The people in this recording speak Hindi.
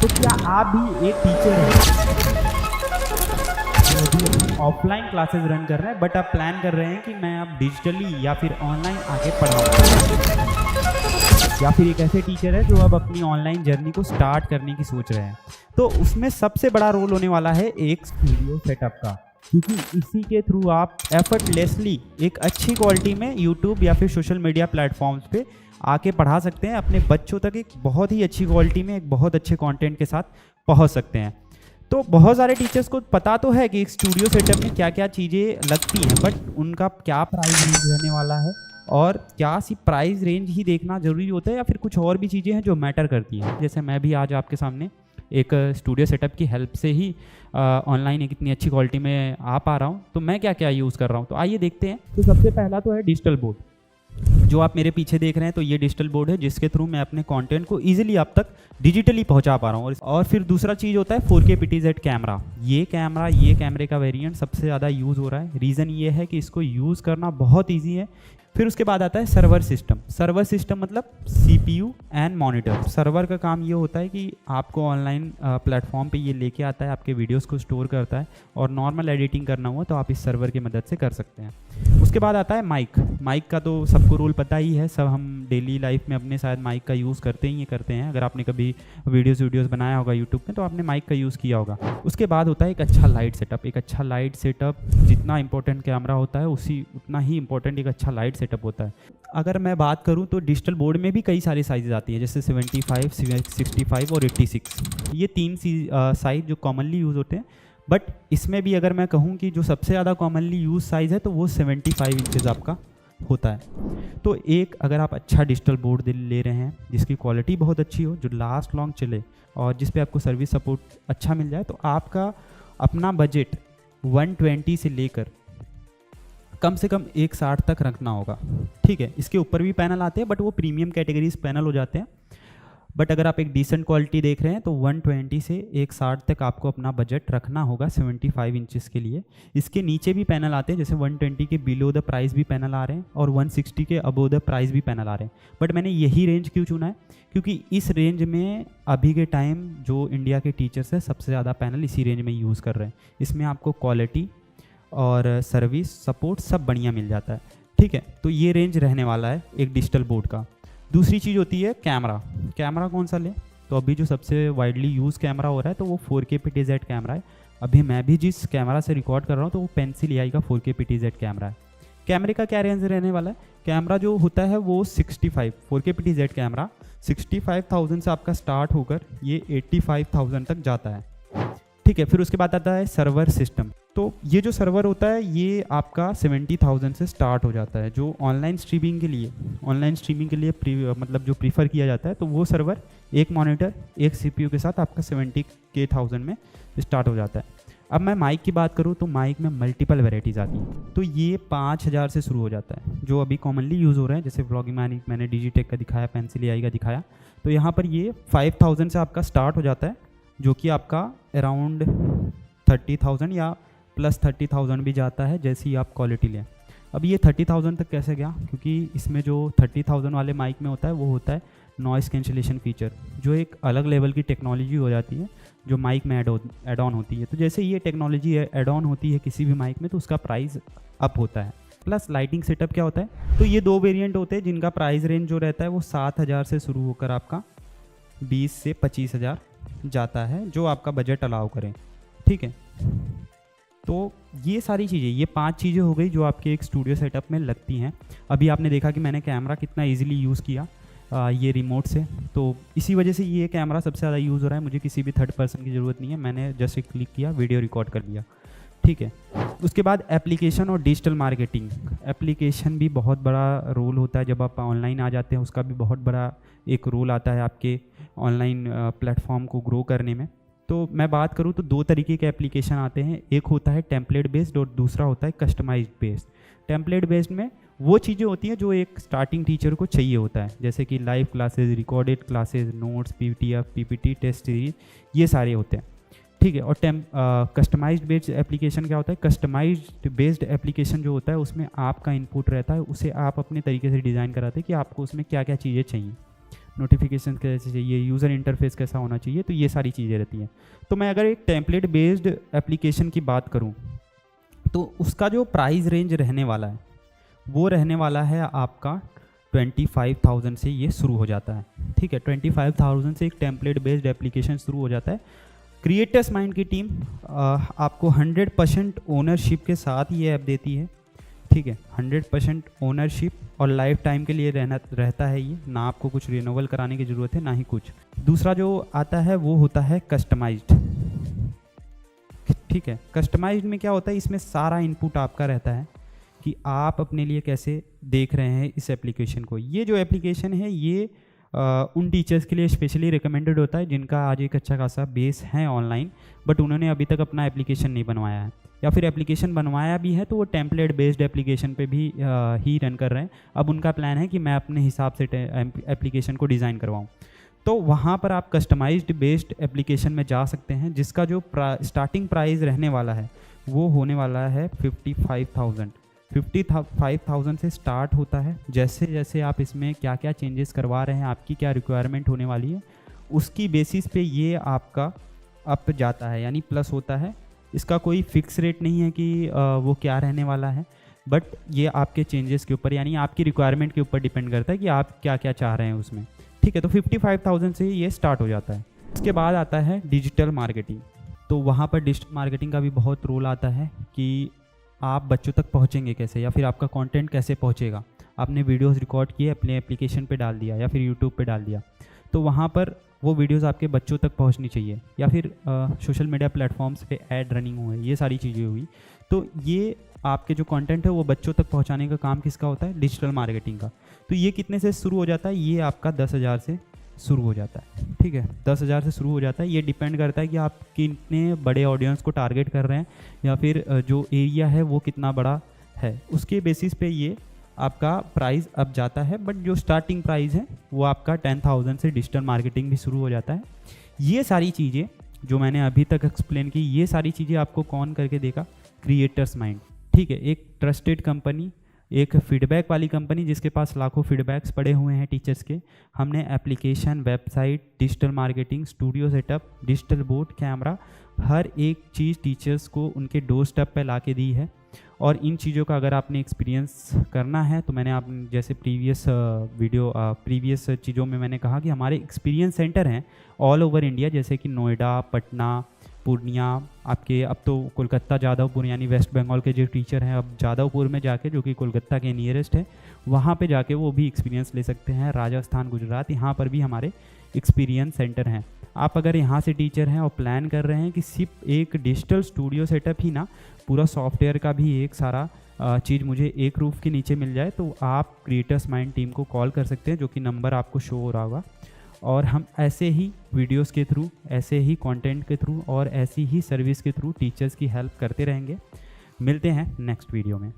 तो क्या आप भी एक टीचर हैं जो अभी ऑफलाइन क्लासेस रन कर रहे हैं, बट आप प्लान कर रहे हैं कि मैं अब डिजिटली या फिर ऑनलाइन आगे पढ़ाऊँ, या फिर एक ऐसे टीचर है जो अब अपनी ऑनलाइन जर्नी को स्टार्ट करने की सोच रहे हैं, तो उसमें सबसे बड़ा रोल होने वाला है एक स्टूडियो सेटअप का। क्योंकि इसी के थ्रू आप एफर्टलेसली एक अच्छी क्वालिटी में यूट्यूब या फिर सोशल मीडिया प्लेटफॉर्म्स पे आके पढ़ा सकते हैं, अपने बच्चों तक एक बहुत ही अच्छी क्वालिटी में एक बहुत अच्छे कंटेंट के साथ पहुंच सकते हैं। तो बहुत सारे टीचर्स को पता तो है कि एक स्टूडियो सेटअप में क्या क्या चीज़ें लगती हैं, बट उनका क्या प्राइस रेंज रहने वाला है और क्या सिर्फ प्राइस रेंज ही देखना ज़रूरी होता है या फिर कुछ और भी चीज़ें हैं जो मैटर करती हैं। जैसे मैं भी आज आपके सामने एक स्टूडियो सेटअप की हेल्प से ही ऑनलाइन एक इतनी अच्छी क्वालिटी में आ पा रहा हूँ, तो मैं क्या क्या यूज़ कर रहा हूँ, तो आइए देखते हैं। तो सबसे पहला तो है डिजिटल बोर्ड, जो आप मेरे पीछे देख रहे हैं। तो ये डिजिटल बोर्ड है जिसके थ्रू मैं अपने कंटेंट को इजीली आप तक डिजिटली पहुंचा पा रहा हूँ। और फिर दूसरा चीज़ होता है 4K PTZ कैमरा। ये कैमरे का वेरिएंट सबसे ज़्यादा यूज़ हो रहा है। रीज़न ये है कि इसको यूज़ करना बहुत ईजी है। फिर उसके बाद आता है सर्वर सिस्टम। सर्वर सिस्टम मतलब CPU एंड मॉनिटर। सर्वर का काम ये होता है कि आपको ऑनलाइन प्लेटफॉर्म पे ये लेके आता है, आपके वीडियोस को स्टोर करता है, और नॉर्मल एडिटिंग करना हुआ तो आप इस सर्वर की मदद से कर सकते हैं। उसके बाद आता है माइक। माइक का तो सबको रोल पता ही है, सब हम डेली लाइफ में अपने शायद माइक का यूज़ करते हैं। अगर आपने कभी वीडियोज़ बनाया होगा यूट्यूब में तो आपने माइक का यूज़ किया होगा। उसके बाद होता है एक अच्छा लाइट सेटअप। एक अच्छा लाइट सेटअप जितना इंपॉर्टेंट कैमरा होता है उतना ही इंपॉर्टेंट एक अच्छा लाइट सेटअप होता है। अगर मैं बात करूं तो डिजिटल बोर्ड में भी कई सारी साइज़ आती है, जैसे 75, 65 और 86। ये तीन साइज़ जो कॉमनली यूज़ होते हैं। बट इसमें भी अगर मैं कहूं कि जो सबसे ज़्यादा कॉमनली यूज साइज़ है तो वो 75 इंचज़ आपका होता है। तो एक अगर आप अच्छा डिजिटल बोर्ड ले रहे हैं जिसकी क्वालिटी बहुत अच्छी हो, जो लास्ट लॉन्ग चले और जिस पे आपको सर्विस सपोर्ट अच्छा मिल जाए, तो आपका अपना बजट 120 से लेकर कम से कम 160 तक रखना होगा। ठीक है, इसके ऊपर भी पैनल आते हैं बट वो प्रीमियम कैटेगरीज पैनल हो जाते हैं। बट अगर आप एक डिसेंट क्वालिटी देख रहे हैं तो 120 से 160 तक आपको अपना बजट रखना होगा 75 इंचेस के लिए। इसके नीचे भी पैनल आते हैं, जैसे 120 के बिलो द प्राइस भी पैनल आ रहे हैं और 160 के अबो द प्राइस भी पैनल आ रहे हैं। बट मैंने यही रेंज क्यों चुना है, क्योंकि इस रेंज में अभी के टाइम जो इंडिया के टीचर्स हैं सबसे ज़्यादा पैनल इसी रेंज में यूज़ कर रहे हैं। इसमें आपको क्वालिटी और सर्विस सपोर्ट सब बढ़िया मिल जाता है। ठीक है, तो ये रेंज रहने वाला है एक डिजिटल बोर्ड का। दूसरी चीज़ होती है कैमरा। कैमरा कौन सा लें, तो अभी जो सबसे वाइडली यूज़ कैमरा हो रहा है तो वो 4K PTZ कैमरा है। अभी मैं भी जिस कैमरा से रिकॉर्ड कर रहा हूँ तो वो पेंसिल AI का 4K PTZ कैमरा है। कैमरे का क्या रेंज रहने वाला है, कैमरा जो होता है वो 65 4K PTZ कैमरा 65,000 से आपका स्टार्ट होकर ये 85,000 तक जाता है। ठीक है, फिर उसके बाद आता है सर्वर सिस्टम। तो ये जो सर्वर होता है ये आपका 70,000 से स्टार्ट हो जाता है। जो ऑनलाइन स्ट्रीमिंग के लिए मतलब जो प्रीफर किया जाता है, तो वो सर्वर एक मॉनिटर एक CPU के साथ आपका 70,000 में स्टार्ट हो जाता है। अब मैं माइक की बात करूँ तो माइक में मल्टीपल वेराइटीज़ आती हैं, तो ये 5,000 से शुरू हो जाता है जो अभी कॉमनली यूज़ हो रहे हैं। जैसे व्लॉगिंग में मैंने डिजिटेक का दिखाया, पेंसिल AI का दिखाया, तो यहाँ पर ये 5,000 से आपका स्टार्ट हो जाता है, जो कि आपका अराउंड 30,000 या प्लस 30,000 भी जाता है जैसी आप क्वालिटी लें। अब ये 30,000 तक कैसे गया, क्योंकि इसमें जो 30,000 वाले माइक में होता है वो होता है नॉइस कैंसिलेशन फीचर, जो एक अलग लेवल की टेक्नोलॉजी हो जाती है जो माइक में ऐड ऑन होती है। तो जैसे ये टेक्नोलॉजी ऐड ऑन होती है किसी भी माइक में तो उसका प्राइस अप होता है। प्लस लाइटिंग सेटअप क्या होता है, तो ये दो वेरिएंट होते हैं जिनका प्राइस रेंज जो रहता है वो 7,000 से शुरू होकर आपका 20 से 25,000 जाता है, जो आपका बजट अलाउ करें। ठीक है, तो ये सारी चीज़ें, ये 5 चीज़ें हो गई जो आपके एक स्टूडियो सेटअप में लगती हैं। अभी आपने देखा कि मैंने कैमरा कितना इजीली यूज़ किया ये रिमोट से, तो इसी वजह से ये कैमरा सबसे ज़्यादा यूज़ हो रहा है। मुझे किसी भी थर्ड पर्सन की ज़रूरत नहीं है, मैंने जस्ट एक क्लिक किया, वीडियो रिकॉर्ड कर लिया। ठीक है, उसके बाद एप्लीकेशन और डिजिटल मार्केटिंग। एप्लीकेशन भी बहुत बड़ा रोल होता है, जब आप ऑनलाइन आ जाते हैं उसका भी बहुत बड़ा एक रोल आता है आपके ऑनलाइन प्लेटफॉर्म को ग्रो करने में। तो मैं बात करूँ तो 2 तरीके के एप्लीकेशन आते हैं, एक होता है टेम्पलेट बेस्ड और दूसरा होता है कस्टमाइज्ड बेस्ड। टेम्पलेट बेस्ड में वो चीज़ें होती हैं जो एक स्टार्टिंग टीचर को चाहिए होता है, जैसे कि live classes, recorded classes, notes, PDF, PPT, test series, ये सारे होते हैं। ठीक है, और कस्टमाइज्ड बेस्ड एप्लीकेशन क्या होता है, कस्टमाइज्ड बेस्ड एप्लीकेशन जो होता है उसमें आपका इनपुट रहता है, उसे आप अपने तरीके से डिज़ाइन कराते हैं कि आपको उसमें क्या क्या चीज़ें चाहिए। नोटिफिकेशन कैसे चाहिए, यूज़र इंटरफेस कैसा होना चाहिए, तो ये सारी चीज़ें रहती हैं। तो मैं अगर एक टेम्पलेट बेस्ड एप्लीकेशन की बात करूँ तो उसका जो प्राइस रेंज रहने वाला है वो रहने वाला है आपका 25,000 से ये शुरू हो जाता है। ठीक है, 25,000 से एक टेम्पलेट बेस्ड एप्लीकेशन शुरू हो जाता है। क्रिएटर्स माइंड की टीम आपको 100% ओनरशिप के साथ ये ऐप देती है। ठीक है, 100% ओनरशिप और लाइफ टाइम के लिए रहता है ये, ना आपको कुछ रिन्यूअल कराने की ज़रूरत है ना ही कुछ। दूसरा जो आता है वो होता है कस्टमाइज्ड। ठीक है, कस्टमाइज्ड में क्या होता है, इसमें सारा इनपुट आपका रहता है कि आप अपने लिए कैसे देख रहे हैं इस एप्लीकेशन को। ये जो एप्लीकेशन है ये उन टीचर्स के लिए स्पेशली रिकमेंडेड होता है जिनका आज एक अच्छा खासा बेस है ऑनलाइन, बट उन्होंने अभी तक अपना एप्लीकेशन नहीं बनवाया है, या फिर एप्लीकेशन बनवाया भी है तो वो टेम्पलेट बेस्ड एप्लीकेशन पे भी ही रन कर रहे हैं। अब उनका प्लान है कि मैं अपने हिसाब से एप्लीकेशन को डिज़ाइन करवाऊँ, तो वहाँ पर आप कस्टमाइज्ड बेस्ड एप्लीकेशन में जा सकते हैं, जिसका जो स्टार्टिंग प्राइस रहने वाला है वो होने वाला है 55,000 से स्टार्ट होता है। जैसे जैसे आप इसमें क्या क्या चेंजेस करवा रहे हैं, आपकी क्या रिक्वायरमेंट होने वाली है, उसकी बेसिस पे ये आपका अप जाता है, यानी प्लस होता है। इसका कोई फिक्स रेट नहीं है कि वो क्या रहने वाला है, बट ये आपके चेंजेस के ऊपर यानी आपकी रिक्वायरमेंट के ऊपर डिपेंड करता है कि आप क्या क्या चाह रहे हैं उसमें। ठीक है, तो 55,000 से ये स्टार्ट हो जाता है। उसके बाद आता है डिजिटल मार्केटिंग। तो वहाँ पर डिजिटल मार्केटिंग का भी बहुत रोल आता है कि आप बच्चों तक पहुँचेंगे कैसे, या फिर आपका कंटेंट कैसे पहुँचेगा। आपने वीडियोस रिकॉर्ड किए, अपने एप्लीकेशन पे डाल दिया या फिर यूट्यूब पे डाल दिया, तो वहाँ पर वो वीडियोस आपके बच्चों तक पहुँचनी चाहिए, या फिर सोशल मीडिया प्लेटफॉर्म्स पे ऐड रनिंग हुए, ये सारी चीज़ें हुई। तो ये आपके जो कंटेंट है वो बच्चों तक पहुँचाने का काम किसका होता है, डिजिटल मार्केटिंग का। तो ये कितने से शुरू हो जाता है, ये आपका 10,000 से शुरू हो जाता है। ठीक है, 10,000 से शुरू हो जाता है। ये डिपेंड करता है कि आप कितने बड़े ऑडियंस को टारगेट कर रहे हैं, या फिर जो एरिया है वो कितना बड़ा है, उसके बेसिस पे ये आपका प्राइस अब जाता है। बट जो स्टार्टिंग प्राइस है वो आपका 10,000 से डिजिटल मार्केटिंग भी शुरू हो जाता है। ये सारी चीज़ें जो मैंने अभी तक एक्सप्लेन की, ये सारी चीज़ें आपको कौन करके देगा, क्रिएटर्स माइंड। ठीक है, एक ट्रस्टेड कंपनी, एक फीडबैक वाली कंपनी जिसके पास लाखों फीडबैक्स पड़े हुए हैं टीचर्स के। हमने application, website, digital marketing, studio setup, digital board, camera, हर एक चीज़ टीचर्स को उनके डोर स्टेप पे ला के दी है। और इन चीज़ों का अगर आपने एक्सपीरियंस करना है तो मैंने आप जैसे प्रीवियस चीज़ों में मैंने कहा कि हमारे एक्सपीरियंस सेंटर हैं ऑल ओवर इंडिया, जैसे कि नोएडा, पटना, पूर्णिया, आपके अब तो कोलकाता, जादवपुर, यानी वेस्ट बंगाल के जो टीचर हैं अब जादवपुर में जाके, जो कि कोलकाता के नियरेस्ट है, वहाँ पे जाके वो भी एक्सपीरियंस ले सकते हैं। राजस्थान, गुजरात, यहाँ पर भी हमारे एक्सपीरियंस सेंटर हैं। आप अगर यहाँ से टीचर हैं और प्लान कर रहे हैं कि सिर्फ एक डिजिटल स्टूडियो सेटअप ही ना, पूरा सॉफ्टवेयर का भी एक सारा चीज़ मुझे एक रूफ के नीचे मिल जाए, तो आप क्रिएटर्स माइंड टीम को कॉल कर सकते हैं, जो कि नंबर आपको शो हो रहा होगा। और हम ऐसे ही वीडियोस के थ्रू, ऐसे ही कंटेंट के थ्रू और ऐसी ही सर्विस के थ्रू टीचर्स की हेल्प करते रहेंगे। मिलते हैं नेक्स्ट वीडियो में।